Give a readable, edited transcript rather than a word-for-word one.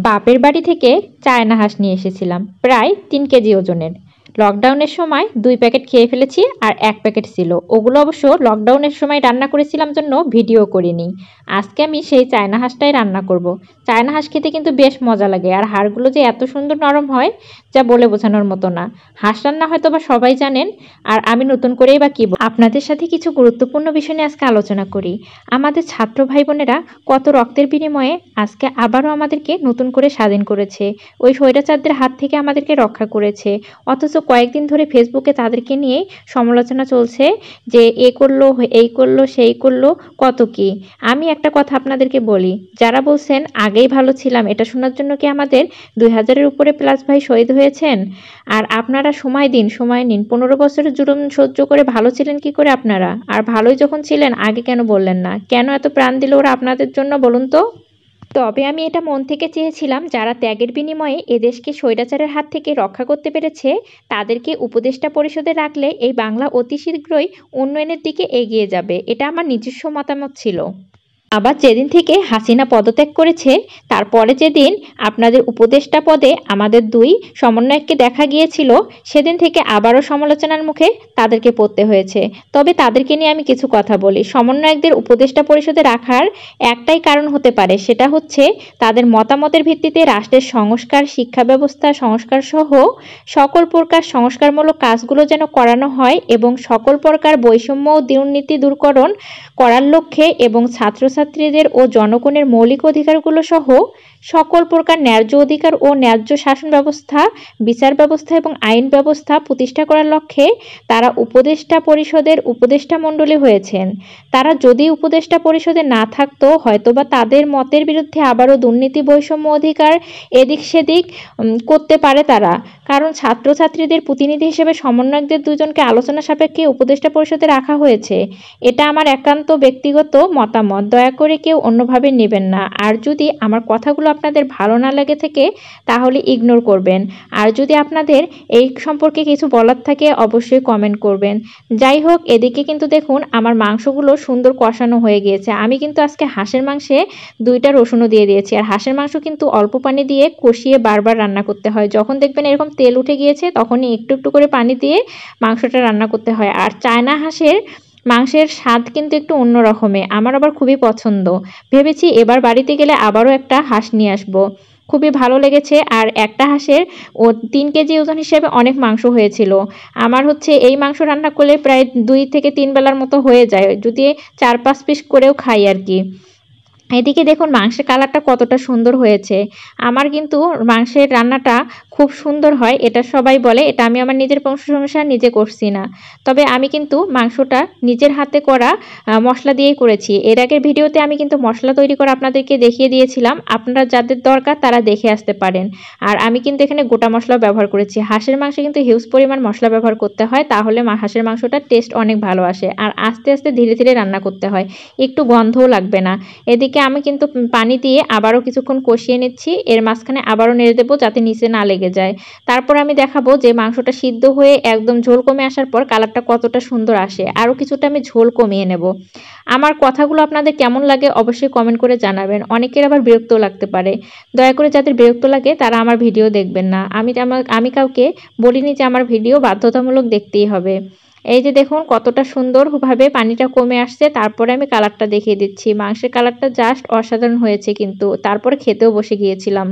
বাপের বাড়ি থেকে চায়না হাঁস নিয়ে এসেছিলাম প্রায় 3 কেজি ওজনের। লকডাউনের সময় 2 প্যাকেট খেয়ে ফেলেছি আর 1 প্যাকেট ছিল, ওগুলো অবশ্য লকডাউনের সময় রান্না করেছিলাম জন্য ভিডিও করিনি। আজকে আমি সেই চায়না হাঁসটাই রান্না করব। চায়না হাঁস খেতে কিন্তু বেশ মজা লাগে, আর হাড়গুলো যে এত সুন্দর নরম হয় যা বলে বোঝানোর মতো না। হাঁস রান্না হয়তো বা সবাই জানেন, আর আমি নতুন করেই বা কি আপনাদের সাথে কিছু গুরুত্বপূর্ণ বিষয় নিয়ে আজকে আলোচনা করি। আমাদের ছাত্র ভাই বোনেরা কত রক্তের বিনিময়ে আজকে আবারও আমাদেরকে নতুন করে স্বাধীন করেছে, ওই স্বৈরাচারদের হাত থেকে আমাদেরকে রক্ষা করেছে। অথচ কয়েকদিন ধরে ফেসবুকে তাদেরকে নিয়ে সমালোচনা চলছে যে এ করলো, এই করলো, সেই করলো, কত কি। আমি একটা কথা আপনাদেরকে বলি, যারা বলছেন আগেই ভালো ছিলাম, এটা শোনার জন্য কি আমাদের 2000-এর উপরে প্লাস ভাই শহীদ হয়েছেন? আর আপনারা সময় দিন, সময় নিন। 15 বছরের জুলুম সহ্য করে ভালো ছিলেন কি করে আপনারা? আর ভালোই যখন ছিলেন আগে কেন বললেন না? কেন এত প্রাণ দিল ওরা আপনাদের জন্য বলুন তো? তবে আমি এটা মন থেকে চেয়েছিলাম, যারা ত্যাগের বিনিময়ে এদেশকে স্বৈরাচারের হাত থেকে রক্ষা করতে পেরেছে তাদেরকে উপদেষ্টা পরিষদে রাখলে এই বাংলা অতি শীঘ্রই উন্নয়নের দিকে এগিয়ে যাবে। এটা আমার নিজস্ব মতামত ছিল। আবার যেদিন থেকে হাসিনা পদত্যাগ করেছে, তারপরে যেদিন আপনাদের উপদেষ্টা পদে আমাদের 2 সমন্বয়ককে দেখা গিয়েছিল, সেদিন থেকে আবারও সমালোচনার মুখে তাদেরকে পড়তে হয়েছে। তবে তাদেরকে নিয়ে আমি কিছু কথা বলি। সমন্বয়কদের উপদেষ্টা পরিষদে রাখার একটাই কারণ হতে পারে, সেটা হচ্ছে তাদের মতামতের ভিত্তিতে রাষ্ট্রের সংস্কার, শিক্ষা ব্যবস্থা সংস্কার সহ সকল প্রকার সংস্কারমূলক কাজগুলো যেন করানো হয়, এবং সকল প্রকার বৈষম্য ও দুর্নীতি দূরকরণ করার লক্ষ্যে, এবং ছাত্রছাত্রীদের ও জনগণের মৌলিক অধিকারগুলো সহ সকল প্রকার ন্যায্য অধিকার ও ন্যায্য শাসন ব্যবস্থা, বিচার ব্যবস্থা এবং আইন ব্যবস্থা প্রতিষ্ঠা করার লক্ষ্যে তারা উপদেষ্টা পরিষদের উপদেষ্টা মণ্ডলী হয়েছেন। তারা যদি উপদেষ্টা পরিষদে না থাকতো, হয়তোবা তাদের মতের বিরুদ্ধে আবারও দুর্নীতি, বৈষম্য, অধিকার এদিক সেদিক করতে পারে তারা। কারণ ছাত্রছাত্রীদের প্রতিনিধি হিসেবে সমন্বয়কদের 2 জনকে আলোচনা সাপেক্ষে উপদেষ্টা পরিষদে রাখা হয়েছে। এটা আমার একান্ত ব্যক্তিগত মতামত, দয়া করে কেউ অন্যভাবে নেবেন না। আর যদি আমার কথাগুলো আপনাদের ভালো না লেগে থাকে তাহলে ইগনোর করবেন। আর যদি আপনাদের এই সম্পর্কে কিছু বলার থাকে অবশ্যই কমেন্ট করবেন। যাই হোক, এদিকে কিন্তু দেখুন আমার মাংসগুলো সুন্দর কষানো হয়ে গিয়েছে। আমি কিন্তু আজকে হাঁসের মাংসে 2টা রসুনও দিয়ে দিয়েছি। আর হাঁসের মাংস কিন্তু অল্প পানি দিয়ে কষিয়ে বারবার রান্না করতে হয়। যখন দেখবেন এরকম তেল উঠে গিয়েছে তখনই একটু একটু করে পানি দিয়ে মাংসটা রান্না করতে হয়। আর চায়না হাঁসের মাংসের স্বাদ কিন্তু একটু অন্য রকমের, আমার আবার খুবই পছন্দ। ভেবেছি এবার বাড়িতে গেলে আবারও একটা হাঁস নিয়ে আসবো। খুবই ভালো লেগেছে। আর একটা হাঁসের 3 কেজি ওজন হিসেবে অনেক মাংস হয়েছিল। আমার হচ্ছে এই মাংস রান্না করলে প্রায় 2 থেকে 3 বেলার মতো হয়ে যায়, যদি 4-5 পিস করেও খাই আর কি। এদিকে দেখুন মাংসের কালারটা কতটা সুন্দর হয়েছে। আমার কিন্তু মাংসের রান্নাটা খুব সুন্দর হয়, এটা সবাই বলে। এটা আমি আমার নিজের প্রশংসা নিজে করছি না, তবে আমি কিন্তু মাংসটা নিজের হাতে করা মশলা দিয়েই করেছি। এর আগের ভিডিওতে আমি কিন্তু মশলা তৈরি করে আপনাদেরকে দেখিয়ে দিয়েছিলাম, আপনারা যাদের দরকার তারা দেখে আসতে পারেন। আর আমি কিন্তু এখানে গোটা মশলা ব্যবহার করেছি। হাঁসের মাংসে কিন্তু হিউজ পরিমাণ মশলা ব্যবহার করতে হয়, তাহলে হাঁসের মাংসটার টেস্ট অনেক ভালো আসে। আর আস্তে আস্তে ধীরে ধীরে রান্না করতে হয়, একটু গন্ধও লাগবে না। এদিকে আমি কিন্তু পানি দিয়ে আবারও কিছুক্ষণ কষিয়ে নিচ্ছি। এর মাঝখানে আবারও নেড়ে দেবো যাতে নিচে না লেগে যায়। তারপর আমি দেখাবো যে মাংসটা সিদ্ধ হয়ে একদম ঝোল কমে আসার পর কালারটা কতটা সুন্দর আসে। আরও কিছুটা আমি ঝোল কমিয়ে নেব। আমার কথাগুলো আপনাদের কেমন লাগে অবশ্যই কমেন্ট করে জানাবেন। অনেকের আবার বিরক্তও লাগতে পারে, দয়া করে যাদের বিরক্ত লাগে তারা আমার ভিডিও দেখবেন না। আমি কাউকে বলিনি যে আমার ভিডিও বাধ্যতামূলক দেখতেই হবে। এই যে দেখুন কতটা সুন্দরভাবে পানিটা কমে আসছে। তারপরে আমি কালারটা দেখিয়ে দিচ্ছি। মাংসের কালারটা জাস্ট অসাধারণ হয়েছে কিন্তু। তারপরে খেতেও বসে গিয়েছিলাম।